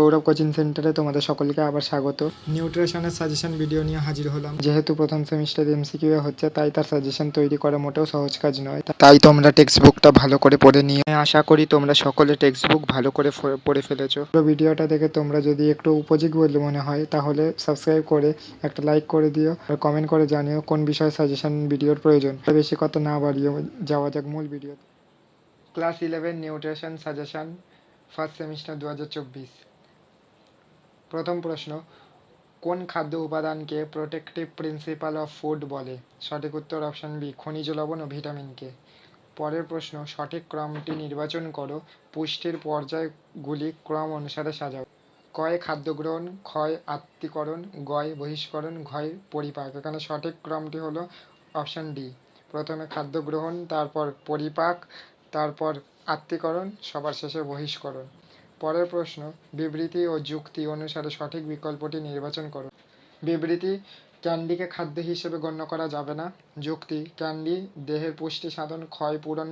Sourav coaching সেন্টারে তোমাদের সকলকে আবার স্বাগত। নিউট্রিশনের সাজেশন ভিডিও নিয়ে হাজির হলাম। যেহেতু প্রথম সেমিস্টারে এমসিকিউ হচ্ছে, তাই তার সাজেশন তৈরি করা মোটেও সহজ কাজ নয়। তাই তোমরা টেক্সট বুকটা ভালো করে পড়ে নিয়ে, আশা করি তোমরা সকলে টেক্সট বুক ভালো করে পড়ে ফেলেছো। ভিডিওটা দেখে তোমরা যদি একটু উপযোগী বলে মনে হয় তাহলে সাবস্ক্রাইব করে একটা লাইক করে দিও আর কমেন্ট করে জানিও কোন বিষয়ে সাজেশন ভিডিওর প্রয়োজন। বেশি কথা না বাড়িয়ে যাওয়া যাক মূল video. Class 11 nutrition suggestion first semester 2024। প্রথম প্রশ্ন, কোন খাদ্য উপাদানকে প্রোটেক্টিভ প্রিন্সিপাল অফ ফুড বলে? সঠিক উত্তর অপশন বি, খনিজ লবণ ও ভিটামিনকে। পরের প্রশ্ন, সঠিক ক্রমটি নির্বাচন করো, পুষ্টির পর্যায়গুলি ক্রম অনুসারে সাজাও। কয় খাদ্য গ্রহণ, ক্ষয় আত্তীকরণ, গয় বহিষ্করণ, ঘয় পরিপাক। এখানে সঠিক ক্রমটি হলো অপশন ডি, প্রথমে খাদ্য গ্রহণ, তারপর পরিপাক, তারপর আত্তীকরণ, সবার শেষে বহিষ্করণ। পরের প্রশ্ন, বিবৃতি ও যুক্তি অনুসারে সঠিক বিকল্পটি নির্বাচন করো। বিবৃতি, ক্যান্ডিকে খাদ্য হিসেবে গণ্য করা যাবে না। যুক্তি, ক্যান্ডি দেহের পুষ্টি সাধন, ক্ষয় পূরণ,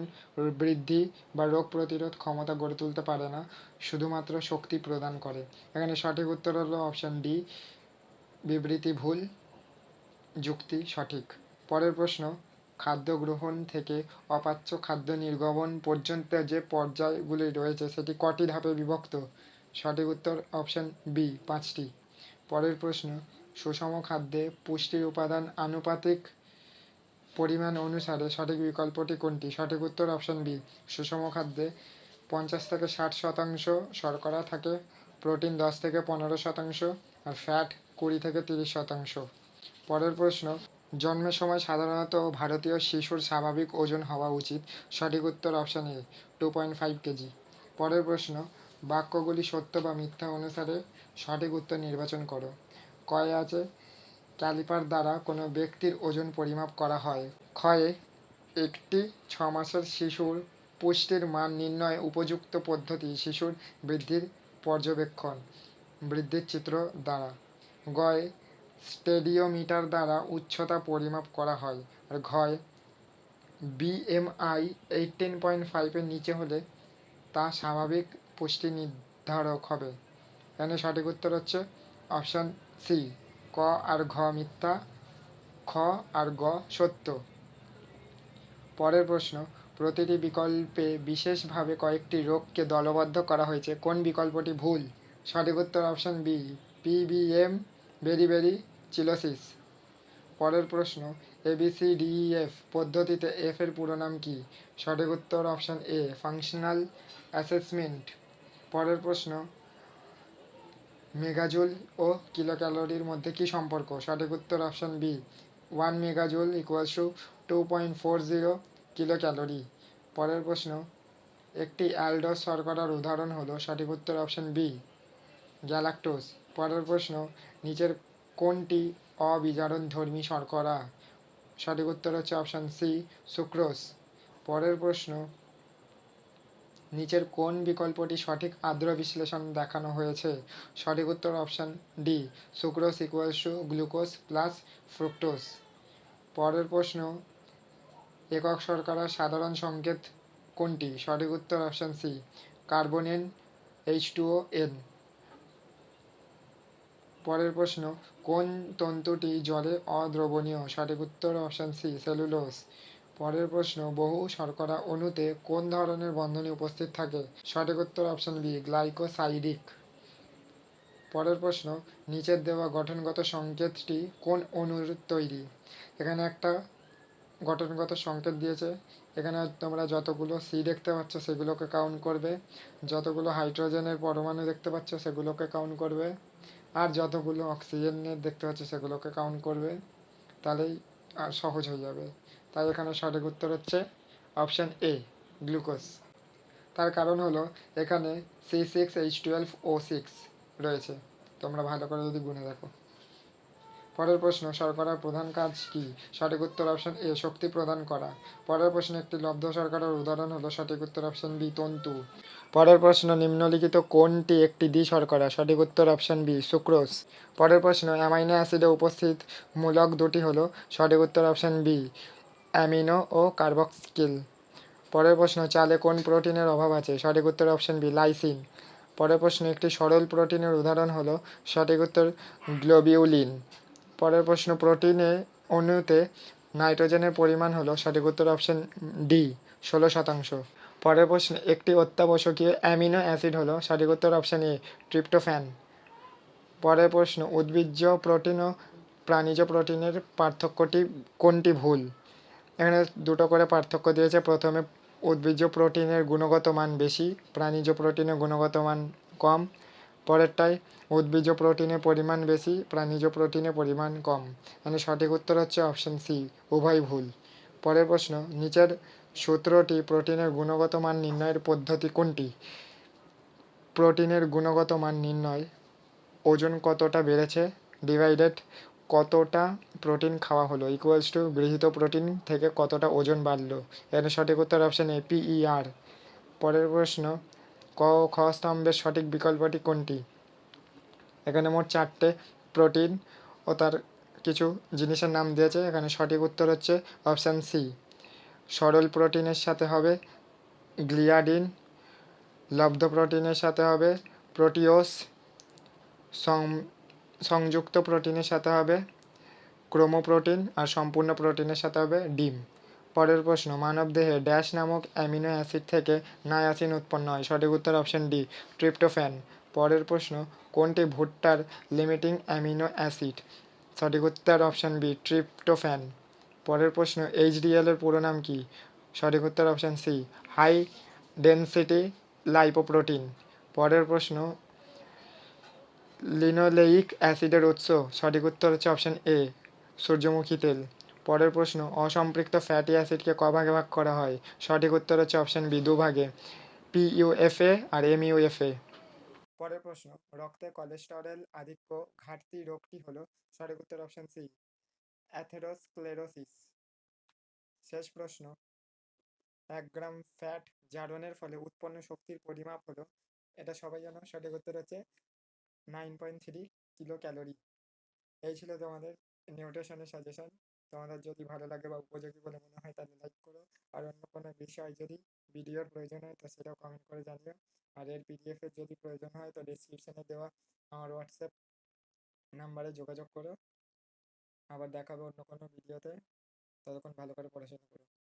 বৃদ্ধি বা রোগ প্রতিরোধ ক্ষমতা গড়ে তুলতে পারে না, শুধুমাত্র শক্তি প্রদান করে। এখানে সঠিক উত্তর হলো অপশন ডি, বিবৃতি ভুল, যুক্তি সঠিক। পরের প্রশ্ন, খাদ্য গ্রহণ থেকে অপাচ্য খাদ্য নির্গমন পর্যন্ত যে পর্যায়গুলি রয়েছে সেটি কটি ধাপে বিভক্ত? সঠিক উত্তর অপশন বি, 5টি। পরের প্রশ্ন, সুষম খাদ্যে পুষ্টির উপাদান আনুপাতিক পরিমাণ অনুসারে সঠিক বিকল্পটি কোনটি? সঠিক উত্তর অপশন বি, সুষম খাদ্যে 50 থেকে 60% শর্করা থাকে, প্রোটিন 10 থেকে 15% আর ফ্যাট 20 থেকে 30%। পরের প্রশ্ন, জন্মের সময় সাধারণত ভারতীয় শিশুর স্বাভাবিক ওজন হওয়া উচিত। সঠিক উত্তর অপশন এ, 2.5 কেজি। পরের প্রশ্ন, বাক্যগুলি সত্য বা মিথ্যা অনুসারে সঠিক উত্তর নির্বাচন করো। কয়ে আছে, ক্যালিপার দ্বারা কোনো ব্যক্তির ওজন পরিমাপ করা হয়। ক্ষয়ে, একটি 6 মাসের শিশুর পুষ্টির মান নির্ণয় উপযুক্ত পদ্ধতি শিশুর বৃদ্ধির পর্যবেক্ষণ বৃদ্ধির চিত্র দ্বারা। গয়, স্টেডিওমিটার দ্বারা উচ্চতা পরিমাপ করা হয়। আর ঘয়, বিএমআই 18.5-এর নিচে হলে তা স্বাভাবিক পুষ্টি নির্ধারক হবে। এখানে সঠিক উত্তর হচ্ছে অপশন সি, ক আর ঘ মিথ্যা, খ আর গ সত্য। পরের প্রশ্ন, প্রতিটি বিকল্পে বিশেষভাবে কয়েকটি রোগকে দলবদ্ধ করা হয়েছে, কোন বিকল্পটি ভুল? সঠিক উত্তর option B, PBM beriberi cheilosis. পরের প্রশ্ন, ABCDEF পদ্ধতিতে এফ এর পুরো নাম কি? সঠিক উত্তর অপশন এ, ফাংশনাল অ্যাসেসমেন্ট। পরের প্রশ্ন, মেগাজুল ও কিলোক্যালোরির মধ্যে কি সম্পর্ক? সঠিক উত্তর option B, 1 megajoule equals to 2.40 kilo calorie. পরের প্রশ্ন, একটি অ্যালডোস শর্করার উদাহরণ হলো? সঠিক উত্তর অপশন বি, গ্যালাক্টোজ। পরের প্রশ্ন, নিচের কোনটি অবিজারণধর্মী শর্করা? সঠিক উত্তর হচ্ছে অপশন সি, সুক্রোজ। পরের প্রশ্ন, নিচের কোন বিকল্পটি সঠিক আদ্র বিশ্লেষণ দেখানো হয়েছে? সঠিক উত্তর option D, sucrose equals to glucose plus fructose. পরের প্রশ্ন, একক শর্করার সাধারণ সংকেত কোনটি? সঠিক উত্তর অপশন সি, কার্বনেন H2ON। পরের প্রশ্ন, কোন তন্তুটি জলে অদ্রবণীয়? সঠিক উত্তর অপশন সি, সেলুলোজ। পরের প্রশ্ন, বহু শর্করা অণুতে কোন ধরনের বন্ধনী উপস্থিত থাকে? সঠিক উত্তর অপশন বি, গ্লাইকোসাইডিক। পরের প্রশ্ন, নিচের দেওয়া গঠনগত সংকেতটি কোন অণুর তৈরি? এখানে একটা গঠনগত সংকেত দিয়েছে, এখানে তোমরা যতগুলো সি দেখতে পাচ্ছ সেগুলোকে কাউন্ট করবে, যতগুলো হাইড্রোজেনের পরমাণু দেখতে পাচ্ছ সেগুলোকে কাউন্ট করবে, আর যতগুলো অক্সিজেনের দেখতে পাচ্ছ সেগুলোকে কাউন্ট করবে, তাহলেই আর সহজ হয়ে যাবে। তাই এখানে সঠিক উত্তর হচ্ছে অপশান এ, গ্লুকোজ। তার কারণ হলো এখানে C6H12O6 রয়েছে, তোমরা ভালো করে যদি গুনে দেখো। পরের প্রশ্ন, শর্করার প্রধান কাজ কি? সঠিক উত্তর অপশন এ, শক্তি প্রদান করা। পরের প্রশ্ন, একটি লব্ধ শর্করার উদাহরণ হলো? সঠিক উত্তর অপশন বি, তন্তু। পরের প্রশ্ন, নিম্নলিখিত কোনটি একটি দ্বি শর্করা? সঠিক উত্তর অপশন বি, সুক্রোজ। পরের প্রশ্ন, অ্যামাইনো অ্যাসিডে উপস্থিত মূলক দুটি হলো? সঠিক উত্তর অপশন বি, অ্যামিনো ও কার্বক্সিল। পরের প্রশ্ন, চালে কোন প্রোটিনের অভাব আছে? সঠিক উত্তর অপশন বি, লাইসিন। পরের প্রশ্ন, একটি সরল প্রোটিনের উদাহরণ হলো, সঠিক উত্তর গ্লোবিউলিন। পরের প্রশ্ন, প্রোটিনে অণুতে নাইট্রোজেনের পরিমাণ হলো, সঠিক উত্তর অপশন ডি 16%। পরের প্রশ্ন, একটি অত্যাবশ্যকীয় অ্যামিনো অ্যাসিড হলো, সঠিক উত্তর অপশন এ ট্রিপ্টোফ্যান। পরের প্রশ্ন, উদ্ভিজ্জ প্রোটিন ও প্রাণীজ প্রোটিনের পার্থক্যটি কোনটি ভুল? এখানে দুটো করে পার্থক্য দিয়েছে। প্রথমে, উদ্ভিজ্জ প্রোটিনের গুণগত মান বেশি, প্রাণীজ প্রোটিনের গুণগত মান কম। পরেরটায়, উদ্ভিজ্জ প্রোটিনের পরিমাণ বেশি, প্রাণীজ প্রোটিনের পরিমাণ কম। মানে সঠিক উত্তর হচ্ছে অপশন সি, উভয় ভুল। পরের প্রশ্ন, নিচের সূত্রটি প্রোটিনের গুণগত মান নির্ণয়ের পদ্ধতি কোনটি? প্রোটিনের গুণগত মান নির্ণয়: ওজন কতটা বেড়েছে ডিভাইডেড কতটা প্রোটিন খাওয়া হলো ইকুয়ালস টু গৃহীত প্রোটিন থেকে কতটা ওজন বাড়লো। এর সঠিক উত্তর অপশন এ পিইআর। পরের প্রশ্ন, ক খ স্তম্ভের সঠিক বিকল্পটি কোনটি? এখানে মোট 4টে প্রোটিন ও তার কিছু জিনিসের নাম দিয়েছে। এখানে সঠিক উত্তর হচ্ছে অপশান সি। সরল প্রোটিনের সাথে হবে গ্লিয়াডিন, লব্ধ প্রোটিনের সাথে হবে প্রোটিওস, সংযুক্ত প্রোটিনের সাথে হবে ক্রোমোপ্রোটিন, আর সম্পূর্ণ প্রোটিনের সাথে হবে ডিম। পরের প্রশ্ন, মানবদেহে ড্যাশ নামক অ্যামিনো অ্যাসিড থেকে নায়াসিন উৎপন্ন হয়, সঠিক উত্তর অপশন ডি ট্রিপ্টোফ্যান। পরের প্রশ্ন, কোনটি ভুট্টার লিমিটিং অ্যামিনো অ্যাসিড? সঠিক উত্তর অপশন বি ট্রিপ্টোফ্যান। পরের প্রশ্ন, এইচডিএল এর পুরো নাম কি? সঠিক উত্তর option C high density lipoprotein. পরের প্রশ্ন, লিনোলেইক অ্যাসিডের উৎস? সঠিক উত্তর হচ্ছে অপশন এ সূর্যমুখী তেল। পরের প্রশ্ন, অসম্পৃক্ত ফ্যাটি অ্যাসিডকে ক ভাগে ভাগ করা হয়? সঠিক উত্তর হচ্ছে অপশন বি দুভাগে, পিইউএফএ আর এমইউএফএ। পরের প্রশ্ন, রক্তে কোলেস্টেরল আধিক্য ঘাটতি রোগটি হলো, সঠিক উত্তর অপশন সি অ্যাথেরোস্ক্লেরোসিস। শেষ প্রশ্ন, 1 গ্রাম ফ্যাট জারণের ফলে উৎপন্ন শক্তির পরিমাপ হলো, এটা সবাই জানো, সঠিক উত্তর হচ্ছে 9.3 কিলো ক্যালোরি। এই ছিল তোমাদের নিউট্রিশনের সাজেশন। তোমাদের যদি ভালো লাগে বা উপযোগী বলে মনে হয় তাহলে লাইক করো, আর অন্য কোনো বিষয় যদি ভিডিওর প্রয়োজন হয় তো সেটাও কমেন্ট করে জানিও। আর এর পিডিএফ এর যদি প্রয়োজন হয় তো ডিসক্রিপশনে দেওয়া আমার হোয়াটসঅ্যাপ নাম্বারে যোগাযোগ করো। আবার দেখাবে অন্য কোনো ভিডিওতে। ততক্ষণ ভালো করে পড়াশোনা করো।